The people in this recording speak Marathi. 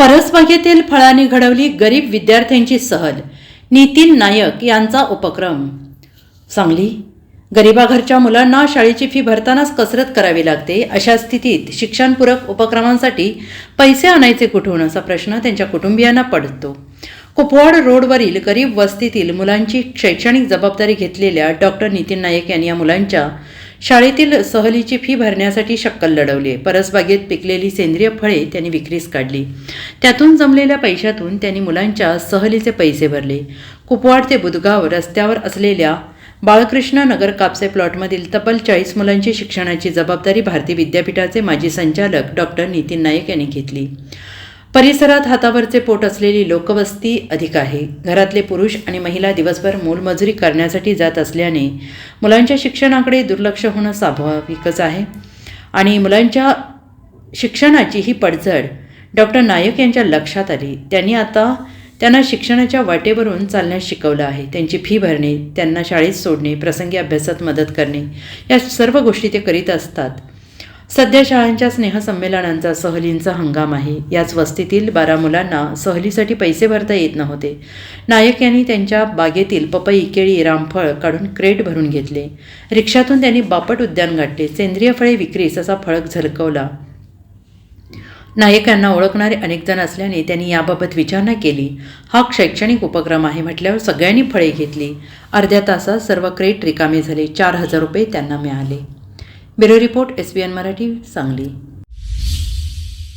परसबागेतील फळांनी घडवली गरीब विद्यार्थ्यांची सहल. नितीन नायक यांचा उपक्रम. सांगली. गरिबाघरच्या मुलांना शाळेची फी भरतानाच कसरत करावी लागते. अशा स्थितीत शिक्षणपूरक उपक्रमांसाठी पैसे आणायचे कुठून असा प्रश्न त्यांच्या कुटुंबियांना पडतो. कुपवाड रोडवरील गरीब वस्तीतील मुलांची शैक्षणिक जबाबदारी घेतलेल्या डॉक्टर नितीन नायक यांनी या मुलांच्या शाळेतील सहलीची फी भरण्यासाठी शक्कल लढवली. परसबागेत पिकलेली सेंद्रिय फळे त्यांनी विक्रीस काढली. त्यातून जमलेल्या पैशातून त्यांनी मुलांच्या सहलीचे पैसे भरले. कुपवाड ते बुधगाव रस्त्यावर असलेल्या बाळकृष्ण नगर कापसे प्लॉटमधील तब्बल 40 मुलांची शिक्षणाची जबाबदारी भारतीय विद्यापीठाचे माजी संचालक डॉक्टर नितीन नायक यांनी घेतली. परिसरात हातावरचे पोट असलेली लोकवस्ती अधिक आहे. घरातले पुरुष आणि महिला दिवसभर मोलमजुरी करण्यासाठी जात असल्याने मुलांच्या शिक्षणाकडे दुर्लक्ष होणं स्वाभाविकच आहे. आणि मुलांच्या शिक्षणाची ही पडझड डॉक्टर नायक यांच्या लक्षात आली. त्यांनी आता त्यांना शिक्षणाच्या वाटेवरून चालण्यास शिकवलं आहे. त्यांची फी भरणे, त्यांना शाळेत सोडणे, प्रसंगी अभ्यासात मदत करणे या सर्व गोष्टी ते करीत असतात. सध्या शाळांच्या स्नेहसंमेलनांचा सहलींचा हंगाम आहे. याच वस्तीतील 12 मुलांना सहलीसाठी पैसे भरता येत नव्हते. नायक यांनी त्यांच्या बागेतील पपई, केळी, रामफळ काढून क्रेट भरून घेतले. रिक्षातून त्यांनी बापट उद्यान गाठले. सेंद्रिय फळे विक्रीस असा फळक झलकवला. नायक यांना ओळखणारे अनेक जण असल्याने त्यांनी याबाबत विचारणा केली. हा शैक्षणिक उपक्रम आहे म्हटल्यावर सगळ्यांनी फळे घेतली. अर्ध्या तासात सर्व क्रेट रिकामे झाले. 4000 रुपये त्यांना मिळाले. Bureau report, SBN Marathi, Sangli.